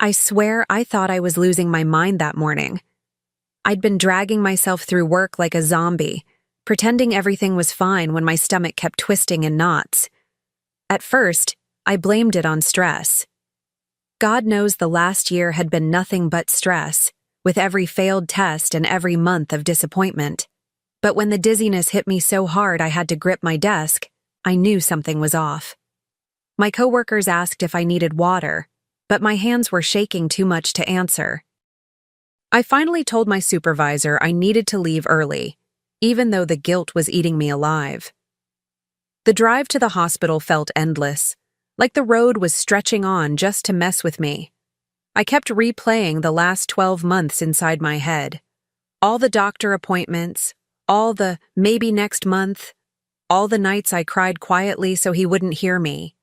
I swear I thought I was losing my mind that morning. I'd been dragging myself through work like a zombie, pretending everything was fine when my stomach kept twisting in knots. At first, I blamed it on stress. God knows the last year had been nothing but stress, with every failed test and every month of disappointment. But when the dizziness hit me so hard I had to grip my desk, I knew something was off. My coworkers asked if I needed water, but my hands were shaking too much to answer. I finally told my supervisor I needed to leave early, even though the guilt was eating me alive. The drive to the hospital felt endless, like the road was stretching on just to mess with me. I kept replaying the last 12 months inside my head. All the doctor appointments, all the maybe next month, all the nights I cried quietly so he wouldn't hear me.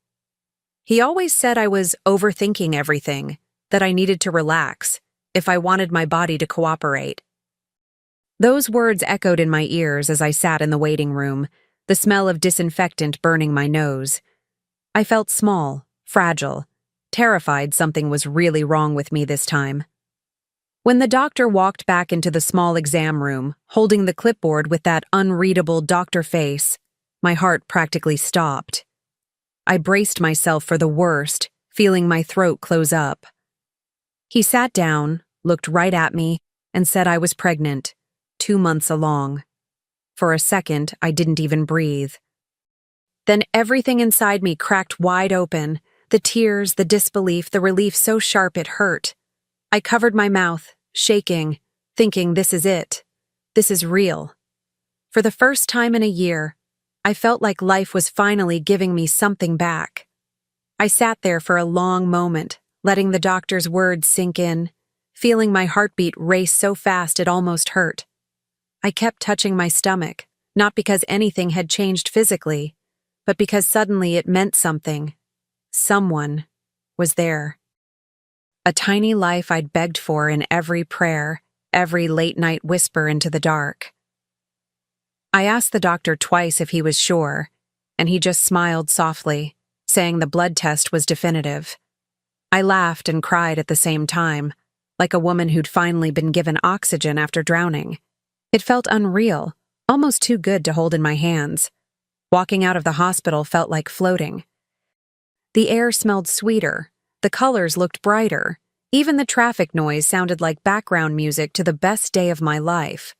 He always said I was overthinking everything, that I needed to relax if I wanted my body to cooperate. Those words echoed in my ears as I sat in the waiting room, the smell of disinfectant burning my nose. I felt small, fragile, terrified something was really wrong with me this time. When the doctor walked back into the small exam room, holding the clipboard with that unreadable doctor face, my heart practically stopped. I braced myself for the worst, feeling my throat close up. He sat down, looked right at me, and said I was pregnant, 2 months along. For a second, I didn't even breathe. Then everything inside me cracked wide open, the tears, the disbelief, the relief so sharp it hurt. I covered my mouth, shaking, thinking this is it. This is real. For the first time in a year, I felt like life was finally giving me something back. I sat there for a long moment, letting the doctor's words sink in, feeling my heartbeat race so fast it almost hurt. I kept touching my stomach, not because anything had changed physically, but because suddenly it meant something. Someone was there. A tiny life I'd begged for in every prayer, every late-night whisper into the dark. I asked the doctor twice if he was sure, and he just smiled softly, saying the blood test was definitive. I laughed and cried at the same time, like a woman who'd finally been given oxygen after drowning. It felt unreal, almost too good to hold in my hands. Walking out of the hospital felt like floating. The air smelled sweeter, the colors looked brighter, even the traffic noise sounded like background music to the best day of my life.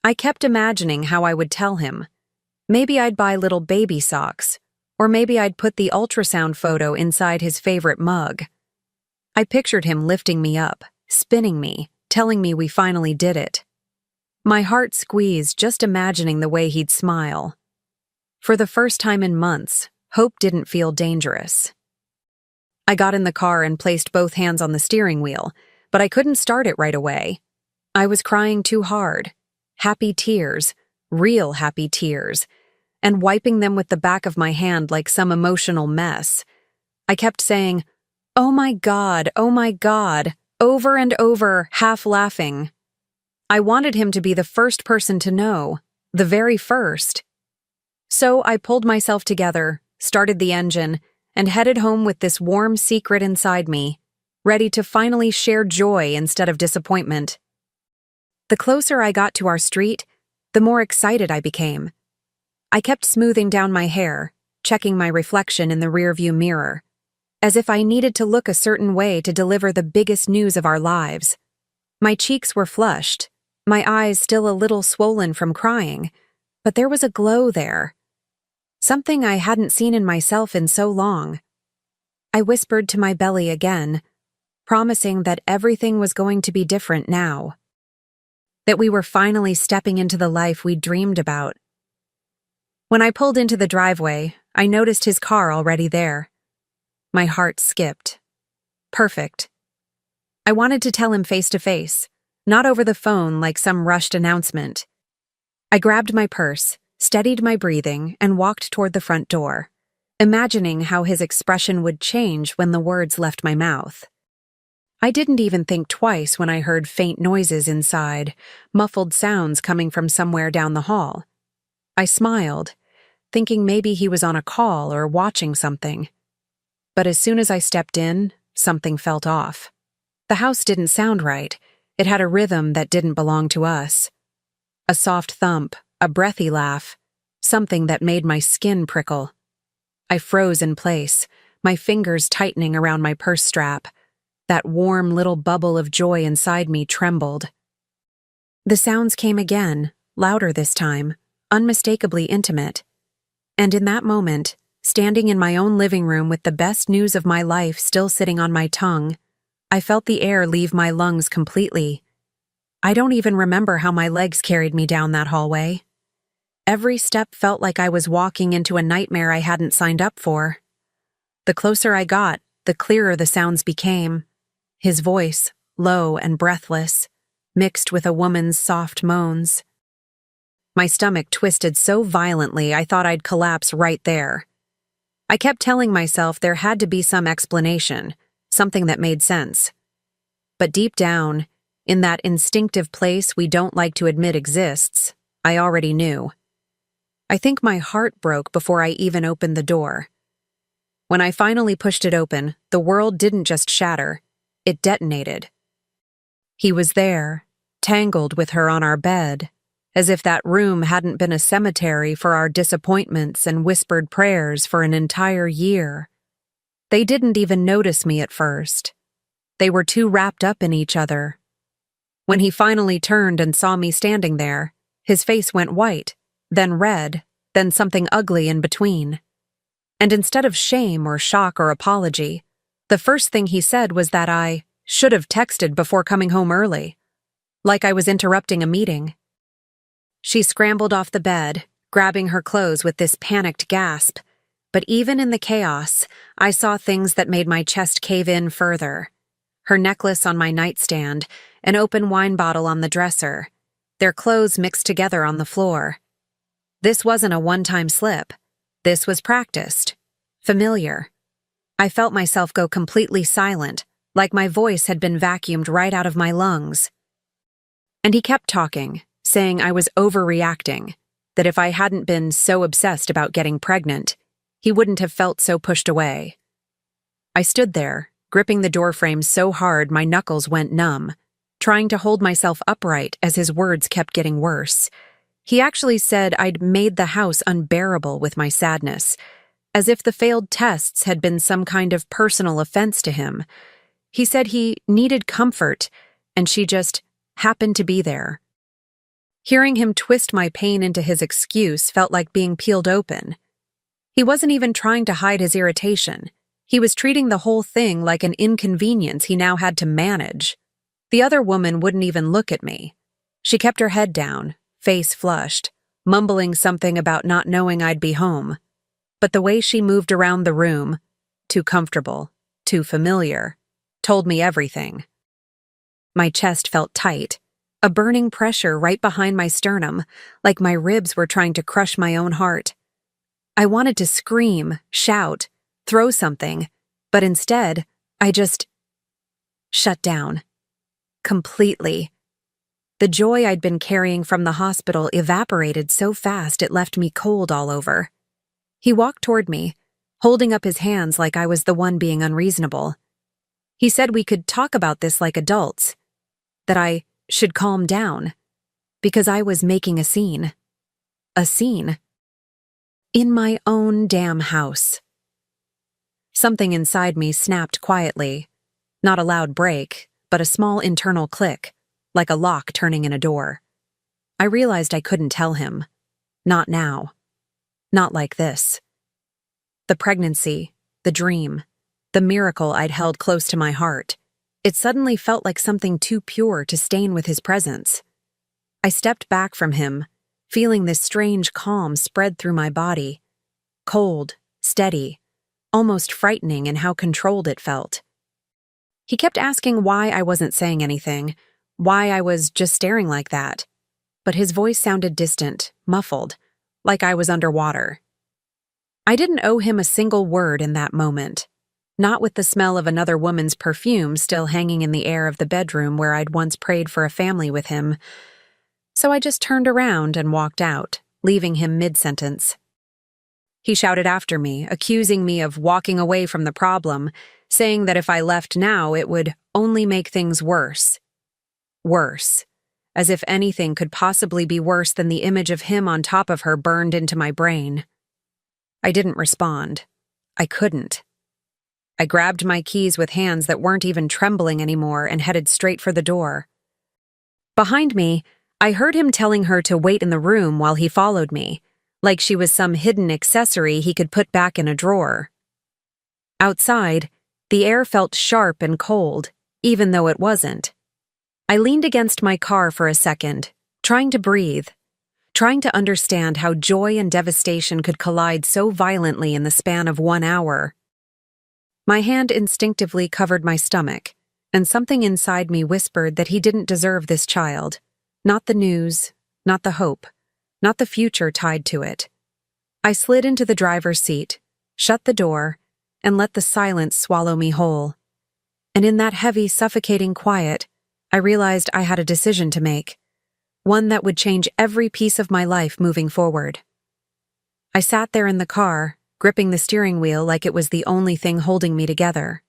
I kept imagining how I would tell him. Maybe I'd buy little baby socks, or maybe I'd put the ultrasound photo inside his favorite mug. I pictured him lifting me up, spinning me, telling me we finally did it. My heart squeezed just imagining the way he'd smile. For the first time in months, hope didn't feel dangerous. I got in the car and placed both hands on the steering wheel, but I couldn't start it right away. I was crying too hard. Happy tears, real happy tears, and wiping them with the back of my hand like some emotional mess. I kept saying, "Oh my God, over and over, half laughing. I wanted him to be the first person to know, the very first. So I pulled myself together, started the engine, and headed home with this warm secret inside me, ready to finally share joy instead of disappointment. The closer I got to our street, the more excited I became. I kept smoothing down my hair, checking my reflection in the rearview mirror, as if I needed to look a certain way to deliver the biggest news of our lives. My cheeks were flushed, my eyes still a little swollen from crying, but there was a glow there. Something I hadn't seen in myself in so long. I whispered to my belly again, promising that everything was going to be different now. That we were finally stepping into the life we'd dreamed about. When I pulled into the driveway, I noticed his car already there. My heart skipped. Perfect. I wanted to tell him face to face, not over the phone like some rushed announcement. I grabbed my purse, steadied my breathing, and walked toward the front door, imagining how his expression would change when the words left my mouth. I didn't even think twice when I heard faint noises inside, muffled sounds coming from somewhere down the hall. I smiled, thinking maybe he was on a call or watching something. But as soon as I stepped in, something felt off. The house didn't sound right. It had a rhythm that didn't belong to us. A soft thump, a breathy laugh, something that made my skin prickle. I froze in place, my fingers tightening around my purse strap. That warm little bubble of joy inside me trembled. The sounds came again, louder this time, unmistakably intimate. And in that moment, standing in my own living room with the best news of my life still sitting on my tongue, I felt the air leave my lungs completely. I don't even remember how my legs carried me down that hallway. Every step felt like I was walking into a nightmare I hadn't signed up for. The closer I got, the clearer the sounds became. His voice, low and breathless, mixed with a woman's soft moans. My stomach twisted so violently I thought I'd collapse right there. I kept telling myself there had to be some explanation, something that made sense. But deep down, in that instinctive place we don't like to admit exists, I already knew. I think my heart broke before I even opened the door. When I finally pushed it open, the world didn't just shatter, it detonated. He was there, tangled with her on our bed, as if that room hadn't been a cemetery for our disappointments and whispered prayers for an entire year. They didn't even notice me at first. They were too wrapped up in each other. When he finally turned and saw me standing there, his face went white, then red, then something ugly in between. And instead of shame or shock or apology, the first thing he said was that I should have texted before coming home early, like I was interrupting a meeting. She scrambled off the bed, grabbing her clothes with this panicked gasp, but even in the chaos, I saw things that made my chest cave in further. Her necklace on my nightstand, an open wine bottle on the dresser, their clothes mixed together on the floor. This wasn't a one-time slip. This was practiced, familiar. I felt myself go completely silent, like my voice had been vacuumed right out of my lungs. And he kept talking, saying I was overreacting, that if I hadn't been so obsessed about getting pregnant, he wouldn't have felt so pushed away. I stood there, gripping the doorframe so hard my knuckles went numb, trying to hold myself upright as his words kept getting worse. He actually said I'd made the house unbearable with my sadness, as if the failed tests had been some kind of personal offense to him. He said he needed comfort, and she just happened to be there. Hearing him twist my pain into his excuse felt like being peeled open. He wasn't even trying to hide his irritation. He was treating the whole thing like an inconvenience he now had to manage. The other woman wouldn't even look at me. She kept her head down, face flushed, mumbling something about not knowing I'd be home. But the way she moved around the room, too comfortable, too familiar, told me everything. My chest felt tight, a burning pressure right behind my sternum, like my ribs were trying to crush my own heart. I wanted to scream, shout, throw something, but instead, I just shut down. Completely. The joy I'd been carrying from the hospital evaporated so fast it left me cold all over. He walked toward me, holding up his hands like I was the one being unreasonable. He said we could talk about this like adults, that I should calm down, because I was making a scene. A scene. In my own damn house. Something inside me snapped quietly, not a loud break, but a small internal click, like a lock turning in a door. I realized I couldn't tell him. Not now. Not like this. The pregnancy, the dream, the miracle I'd held close to my heart, it suddenly felt like something too pure to stain with his presence. I stepped back from him, feeling this strange calm spread through my body. Cold, steady, almost frightening in how controlled it felt. He kept asking why I wasn't saying anything, why I was just staring like that. But his voice sounded distant, muffled, like I was underwater. I didn't owe him a single word in that moment, not with the smell of another woman's perfume still hanging in the air of the bedroom where I'd once prayed for a family with him. So I just turned around and walked out, leaving him mid-sentence. He shouted after me, accusing me of walking away from the problem, saying that if I left now, it would only make things worse. Worse. As if anything could possibly be worse than the image of him on top of her burned into my brain. I didn't respond. I couldn't. I grabbed my keys with hands that weren't even trembling anymore and headed straight for the door. Behind me, I heard him telling her to wait in the room while he followed me, like she was some hidden accessory he could put back in a drawer. Outside, the air felt sharp and cold, even though it wasn't. I leaned against my car for a second, trying to breathe, trying to understand how joy and devastation could collide so violently in the span of 1 hour. My hand instinctively covered my stomach, and something inside me whispered that he didn't deserve this child. Not the news, not the hope, not the future tied to it. I slid into the driver's seat, shut the door, and let the silence swallow me whole. And in that heavy, suffocating quiet, I realized I had a decision to make, one that would change every piece of my life moving forward. I sat there in the car, gripping the steering wheel like it was the only thing holding me together.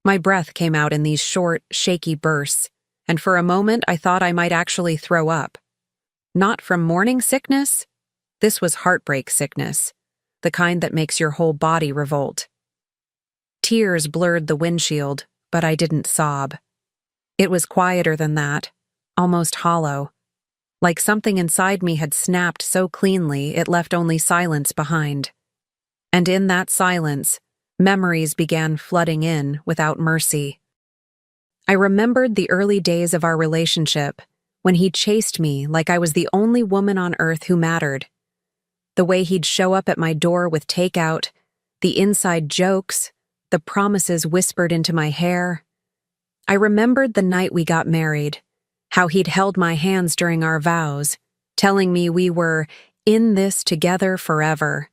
My breath came out in these short, shaky bursts, and for a moment I thought I might actually throw up. Not from morning sickness. This was heartbreak sickness, the kind that makes your whole body revolt. Tears blurred the windshield, but I didn't sob. It was quieter than that, almost hollow, like something inside me had snapped so cleanly it left only silence behind. And in that silence, memories began flooding in without mercy. I remembered the early days of our relationship, when he chased me like I was the only woman on earth who mattered. The way he'd show up at my door with takeout, the inside jokes, the promises whispered into my hair. I remembered the night we got married, how he'd held my hands during our vows, telling me we were in this together forever.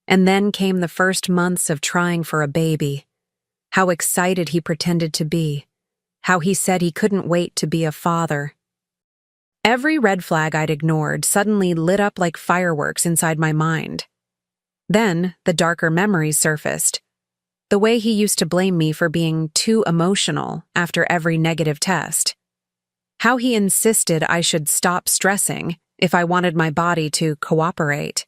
And then came the first months of trying for a baby. How excited he pretended to be. How he said he couldn't wait to be a father. Every red flag I'd ignored suddenly lit up like fireworks inside my mind. Then the darker memories surfaced. The way he used to blame me for being too emotional after every negative test. How he insisted I should stop stressing if I wanted my body to cooperate.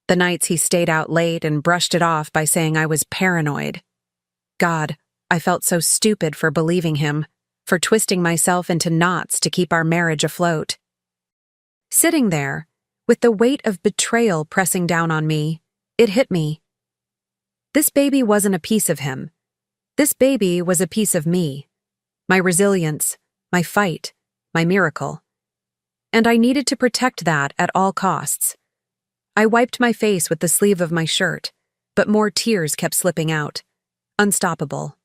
The nights he stayed out late and brushed it off by saying I was paranoid. God, I felt so stupid for believing him, for twisting myself into knots to keep our marriage afloat. Sitting there, with the weight of betrayal pressing down on me, it hit me. This baby wasn't a piece of him. This baby was a piece of me. My resilience, my fight, my miracle. And I needed to protect that at all costs. I wiped my face with the sleeve of my shirt, but more tears kept slipping out. Unstoppable.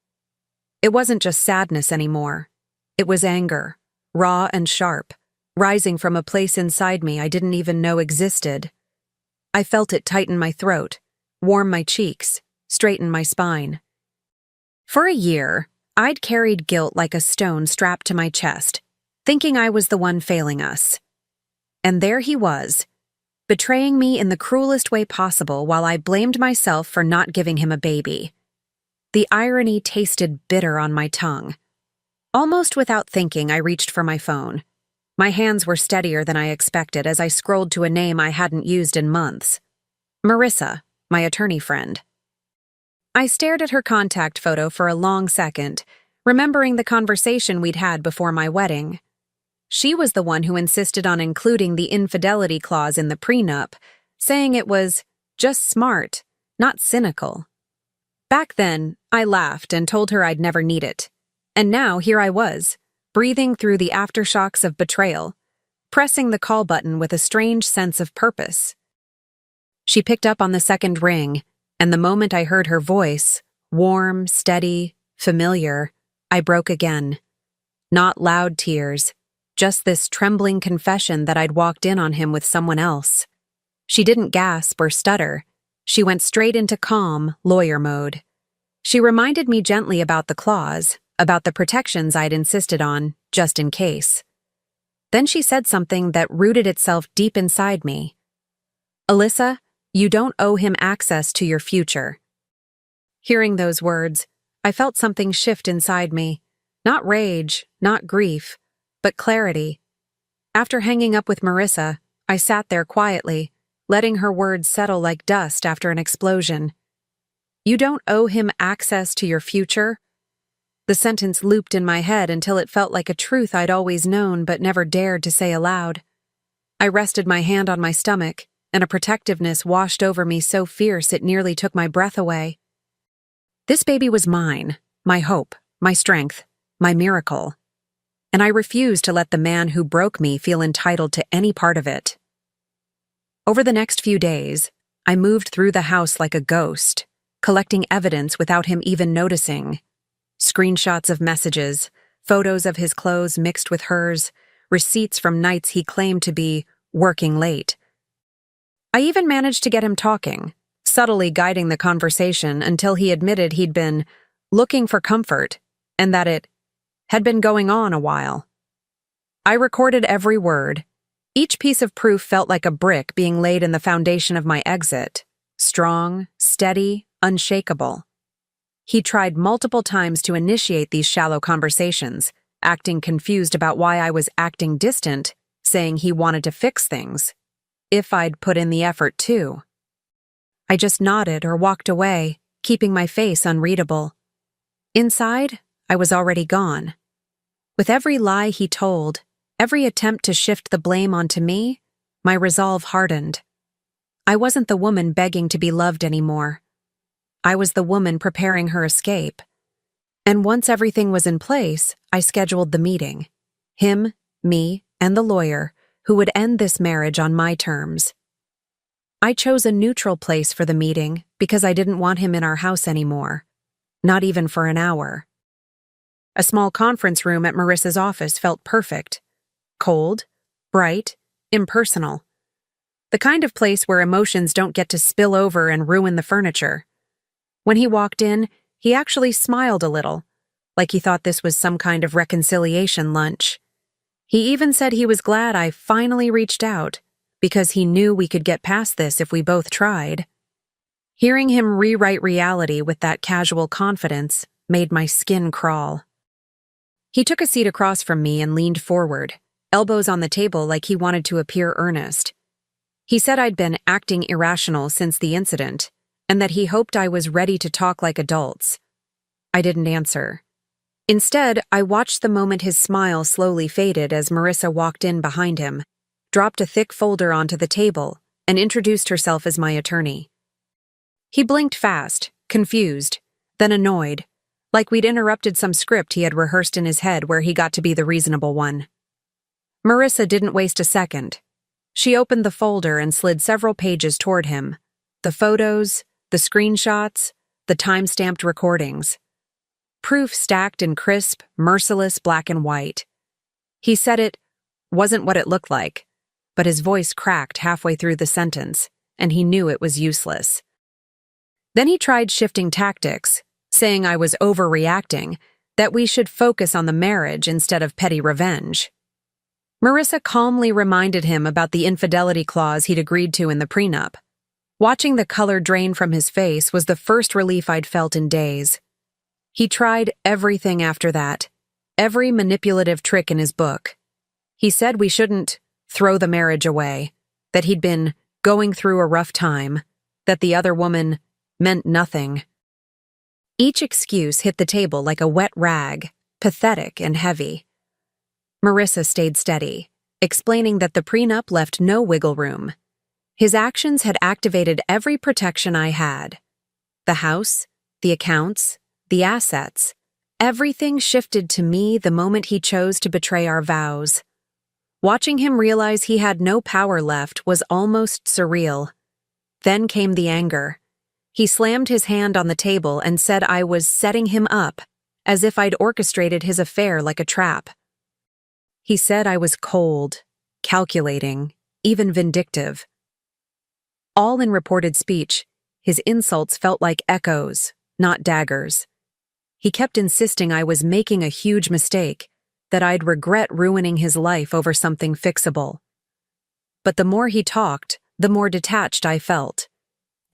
It wasn't just sadness anymore. It was anger, raw and sharp, rising from a place inside me I didn't even know existed. I felt it tighten my throat, warm my cheeks, straighten my spine. For a year, I'd carried guilt like a stone strapped to my chest, thinking I was the one failing us. And there he was, betraying me in the cruelest way possible while I blamed myself for not giving him a baby. The irony tasted bitter on my tongue. Almost without thinking, I reached for my phone. My hands were steadier than I expected as I scrolled to a name I hadn't used in months. Marissa, my attorney friend. I stared at her contact photo for a long second, remembering the conversation we'd had before my wedding. She was the one who insisted on including the infidelity clause in the prenup, saying it was just smart, not cynical. Back then, I laughed and told her I'd never need it. And now here I was, breathing through the aftershocks of betrayal, pressing the call button with a strange sense of purpose. She picked up on the second ring, and the moment I heard her voice, warm, steady, familiar, I broke again. Not loud tears, just this trembling confession that I'd walked in on him with someone else. She didn't gasp or stutter. She went straight into calm, lawyer mode. She reminded me gently about the clause, about the protections I'd insisted on, just in case. Then she said something that rooted itself deep inside me. Alyssa, you don't owe him access to your future. Hearing those words, I felt something shift inside me. Not rage, not grief, but clarity. After hanging up with Marissa, I sat there quietly, letting her words settle like dust after an explosion. You don't owe him access to your future. The sentence looped in my head until it felt like a truth I'd always known but never dared to say aloud. I rested my hand on my stomach, and a protectiveness washed over me so fierce it nearly took my breath away. This baby was mine, my hope, my strength, my miracle. And I refused to let the man who broke me feel entitled to any part of it. Over the next few days, I moved through the house like a ghost, collecting evidence without him even noticing. Screenshots of messages, photos of his clothes mixed with hers, receipts from nights he claimed to be working late. I even managed to get him talking, subtly guiding the conversation until he admitted he'd been looking for comfort and that it had been going on a while. I recorded every word. Each piece of proof felt like a brick being laid in the foundation of my exit, strong, steady, unshakable. He tried multiple times to initiate these shallow conversations, acting confused about why I was acting distant, saying he wanted to fix things, if I'd put in the effort too. I just nodded or walked away, keeping my face unreadable. Inside, I was already gone. With every lie he told, every attempt to shift the blame onto me, my resolve hardened. I wasn't the woman begging to be loved anymore. I was the woman preparing her escape. And once everything was in place, I scheduled the meeting. Him, me, and the lawyer, who would end this marriage on my terms. I chose a neutral place for the meeting because I didn't want him in our house anymore. Not even for an hour. A small conference room at Marissa's office felt perfect. Cold, bright, impersonal. The kind of place where emotions don't get to spill over and ruin the furniture. When he walked in, he actually smiled a little, like he thought this was some kind of reconciliation lunch. He even said he was glad I finally reached out, because he knew we could get past this if we both tried. Hearing him rewrite reality with that casual confidence made my skin crawl. He took a seat across from me and leaned forward, elbows on the table like he wanted to appear earnest. He said I'd been acting irrational since the incident, and that he hoped I was ready to talk like adults. I didn't answer. Instead, I watched the moment his smile slowly faded as Marissa walked in behind him, dropped a thick folder onto the table, and introduced herself as my attorney. He blinked fast, confused, then annoyed, like we'd interrupted some script he had rehearsed in his head where he got to be the reasonable one. Marissa didn't waste a second. She opened the folder and slid several pages toward him. The photos, the screenshots, the time-stamped recordings. Proof stacked in crisp, merciless black and white. He said it wasn't what it looked like, but his voice cracked halfway through the sentence, and he knew it was useless. Then he tried shifting tactics, saying I was overreacting, that we should focus on the marriage instead of petty revenge. Marissa calmly reminded him about the infidelity clause he'd agreed to in the prenup. Watching the color drain from his face was the first relief I'd felt in days. He tried everything after that, every manipulative trick in his book. He said we shouldn't throw the marriage away, that he'd been going through a rough time, that the other woman meant nothing. Each excuse hit the table like a wet rag, pathetic and heavy. Marissa stayed steady, explaining that the prenup left no wiggle room. His actions had activated every protection I had. The house, the accounts, the assets, everything shifted to me the moment he chose to betray our vows. Watching him realize he had no power left was almost surreal. Then came the anger. He slammed his hand on the table and said I was setting him up, as if I'd orchestrated his affair like a trap. He said I was cold, calculating, even vindictive. All in reported speech, his insults felt like echoes, not daggers. He kept insisting I was making a huge mistake, that I'd regret ruining his life over something fixable. But the more he talked, the more detached I felt.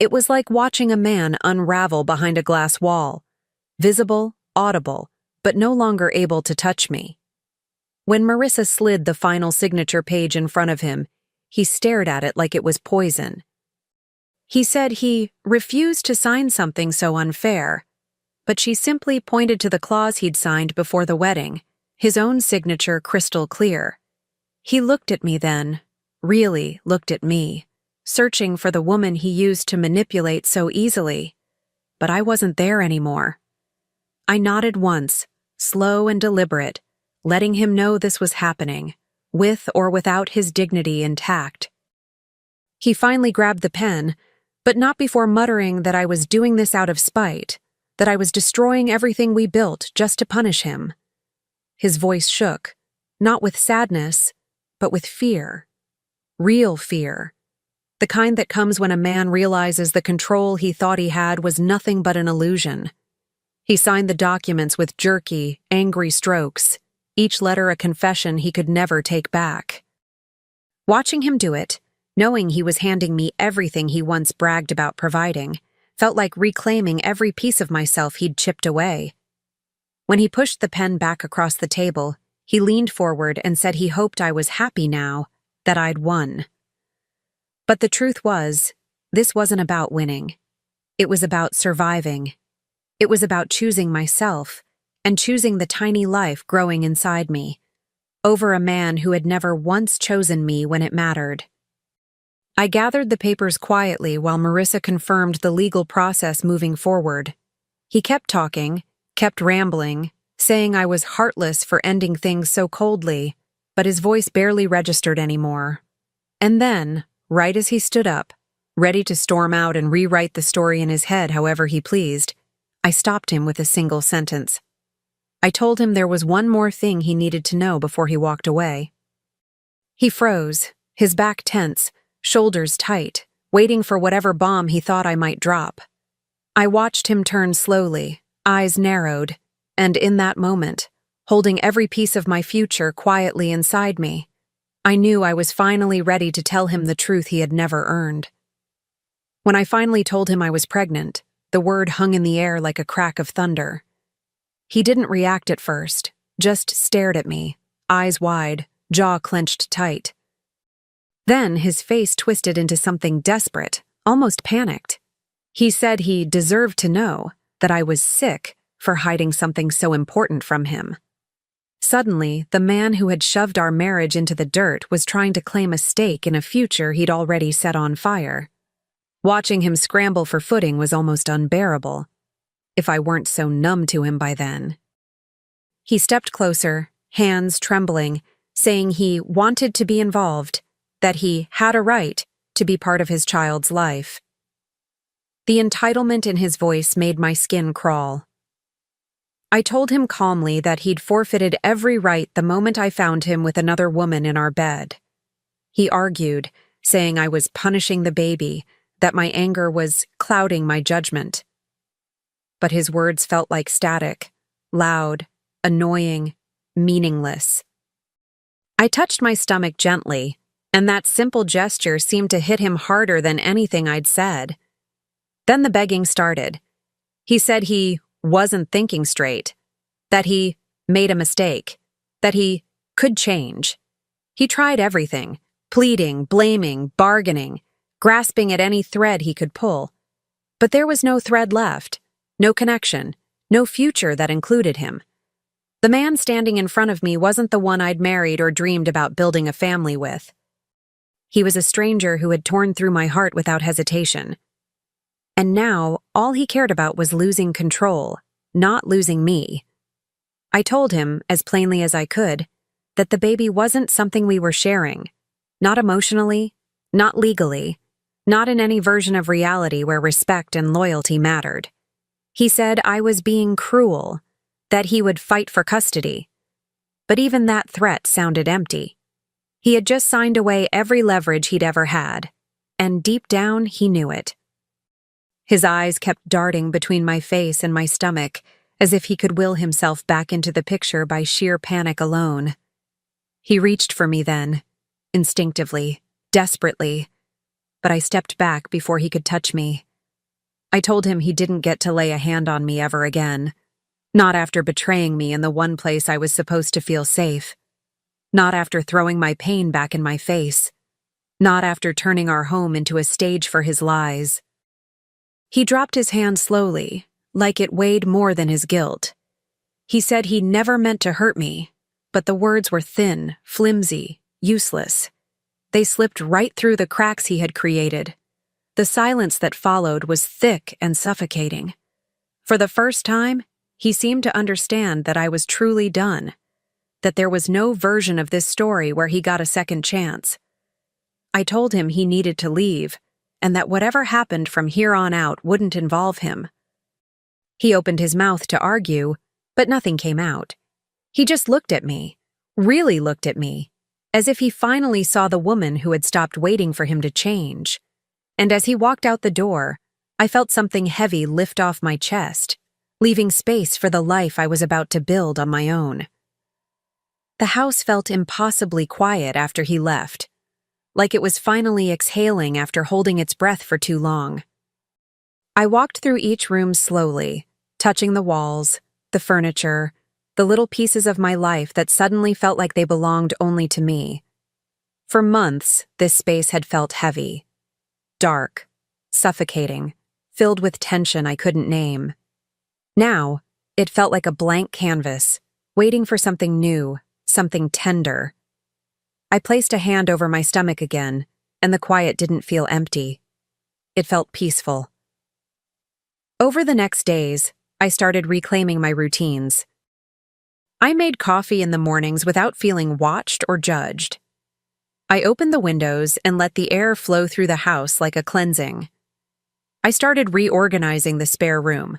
It was like watching a man unravel behind a glass wall, visible, audible, but no longer able to touch me. When Marissa slid the final signature page in front of him, he stared at it like it was poison. He said he refused to sign something so unfair, but she simply pointed to the clause he'd signed before the wedding, his own signature crystal clear. He looked at me then, really looked at me, searching for the woman he used to manipulate so easily. But I wasn't there anymore. I nodded once, slow and deliberate, letting him know this was happening, with or without his dignity intact. He finally grabbed the pen, but not before muttering that I was doing this out of spite, that I was destroying everything we built just to punish him. His voice shook, not with sadness, but with fear. Real fear. The kind that comes when a man realizes the control he thought he had was nothing but an illusion. He signed the documents with jerky, angry strokes, each letter a confession he could never take back. Watching him do it, knowing he was handing me everything he once bragged about providing, felt like reclaiming every piece of myself he'd chipped away. When he pushed the pen back across the table, he leaned forward and said he hoped I was happy now, that I'd won. But the truth was, this wasn't about winning. It was about surviving. It was about choosing myself, and choosing the tiny life growing inside me, over a man who had never once chosen me when it mattered. I gathered the papers quietly while Marissa confirmed the legal process moving forward. He kept talking, kept rambling, saying I was heartless for ending things so coldly, but his voice barely registered anymore. And then, right as he stood up, ready to storm out and rewrite the story in his head however he pleased, I stopped him with a single sentence. I told him there was one more thing he needed to know before he walked away. He froze, his back tense, shoulders tight, waiting for whatever bomb he thought I might drop. I watched him turn slowly, eyes narrowed, and in that moment, holding every piece of my future quietly inside me, I knew I was finally ready to tell him the truth he had never earned. When I finally told him I was pregnant, the word hung in the air like a crack of thunder. He didn't react at first, just stared at me, eyes wide, jaw clenched tight. Then his face twisted into something desperate, almost panicked. He said he deserved to know that I was sick for hiding something so important from him. Suddenly, the man who had shoved our marriage into the dirt was trying to claim a stake in a future he'd already set on fire. Watching him scramble for footing was almost unbearable, if I weren't so numb to him by then. He stepped closer, hands trembling, saying he wanted to be involved, that he had a right to be part of his child's life. The entitlement in his voice made my skin crawl. I told him calmly that he'd forfeited every right the moment I found him with another woman in our bed. He argued, saying I was punishing the baby, that my anger was clouding my judgment. But his words felt like static, loud, annoying, meaningless. I touched my stomach gently, and that simple gesture seemed to hit him harder than anything I'd said. Then the begging started. He said he wasn't thinking straight, that he made a mistake, that he could change. He tried everything, pleading, blaming, bargaining, grasping at any thread he could pull. But there was no thread left, no connection, no future that included him. The man standing in front of me wasn't the one I'd married or dreamed about building a family with. He was a stranger who had torn through my heart without hesitation. And now, all he cared about was losing control, not losing me. I told him, as plainly as I could, that the baby wasn't something we were sharing, not emotionally, not legally, not in any version of reality where respect and loyalty mattered. He said I was being cruel, that he would fight for custody. But even that threat sounded empty. He had just signed away every leverage he'd ever had, and deep down he knew it. His eyes kept darting between my face and my stomach, as if he could will himself back into the picture by sheer panic alone. He reached for me then, instinctively, desperately, but I stepped back before he could touch me, I told him he didn't get to lay a hand on me ever again. Not after betraying me in the one place I was supposed to feel safe. Not after throwing my pain back in my face. Not after turning our home into a stage for his lies. He dropped his hand slowly, like it weighed more than his guilt. He said he never meant to hurt me, but the words were thin, flimsy, useless. They slipped right through the cracks he had created. The silence that followed was thick and suffocating. For the first time, he seemed to understand that I was truly done, that there was no version of this story where he got a second chance. I told him he needed to leave, and that whatever happened from here on out wouldn't involve him. He opened his mouth to argue, but nothing came out. He just looked at me, really looked at me, as if he finally saw the woman who had stopped waiting for him to change. And as he walked out the door, I felt something heavy lift off my chest, leaving space for the life I was about to build on my own. The house felt impossibly quiet after he left, like it was finally exhaling after holding its breath for too long. I walked through each room slowly, touching the walls, the furniture, the little pieces of my life that suddenly felt like they belonged only to me. For months, this space had felt heavy, dark, suffocating, filled with tension I couldn't name. Now, it felt like a blank canvas, waiting for something new, something tender. I placed a hand over my stomach again, and the quiet didn't feel empty. It felt peaceful. Over the next days, I started reclaiming my routines. I made coffee in the mornings without feeling watched or judged. I opened the windows and let the air flow through the house like a cleansing. I started reorganizing the spare room,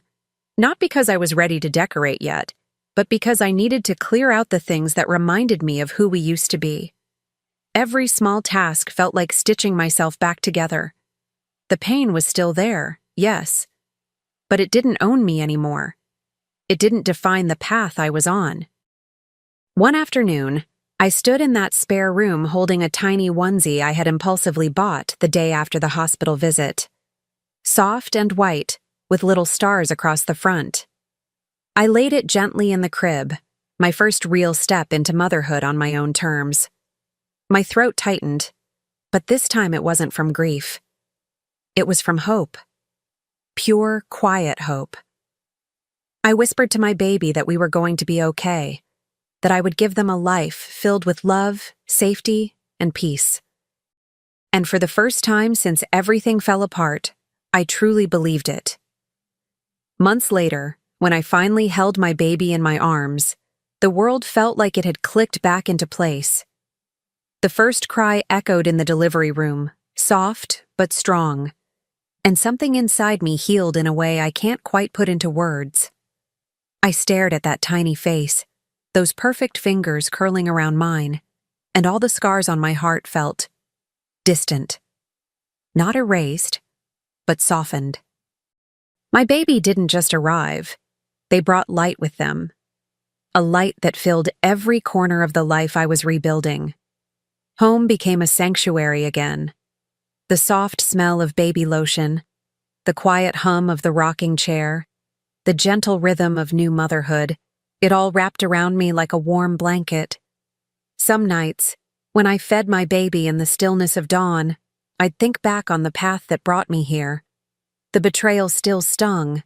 not because I was ready to decorate yet, but because I needed to clear out the things that reminded me of who we used to be. Every small task felt like stitching myself back together. The pain was still there, yes, but it didn't own me anymore. It didn't define the path I was on. One afternoon, I stood in that spare room holding a tiny onesie I had impulsively bought the day after the hospital visit. Soft and white, with little stars across the front. I laid it gently in the crib, my first real step into motherhood on my own terms. My throat tightened, but this time it wasn't from grief. It was from hope. Pure, quiet hope. I whispered to my baby that we were going to be okay, that I would give them a life filled with love, safety, and peace. And for the first time since everything fell apart, I truly believed it. Months later, when I finally held my baby in my arms, the world felt like it had clicked back into place. The first cry echoed in the delivery room, soft but strong, and something inside me healed in a way I can't quite put into words. I stared at that tiny face, those perfect fingers curling around mine, and all the scars on my heart felt distant. Not erased, but softened. My baby didn't just arrive. They brought light with them. A light that filled every corner of the life I was rebuilding. Home became a sanctuary again. The soft smell of baby lotion, the quiet hum of the rocking chair, the gentle rhythm of new motherhood, it all wrapped around me like a warm blanket. Some nights, when I fed my baby in the stillness of dawn, I'd think back on the path that brought me here. The betrayal still stung,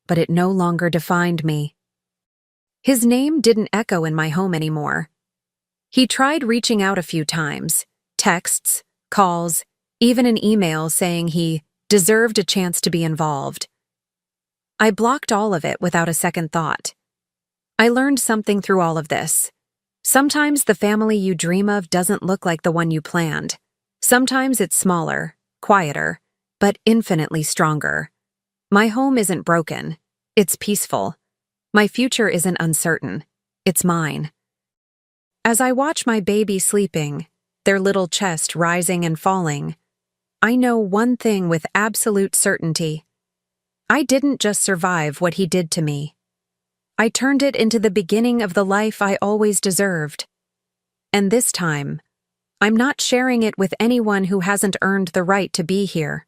but it no longer defined me. His name didn't echo in my home anymore. He tried reaching out a few times, texts, calls, even an email saying he deserved a chance to be involved. I blocked all of it without a second thought. I learned something through all of this. Sometimes the family you dream of doesn't look like the one you planned. Sometimes it's smaller, quieter, but infinitely stronger. My home isn't broken. It's peaceful. My future isn't uncertain. It's mine. As I watch my baby sleeping, their little chest rising and falling, I know one thing with absolute certainty. I didn't just survive what he did to me. I turned it into the beginning of the life I always deserved. And this time, I'm not sharing it with anyone who hasn't earned the right to be here.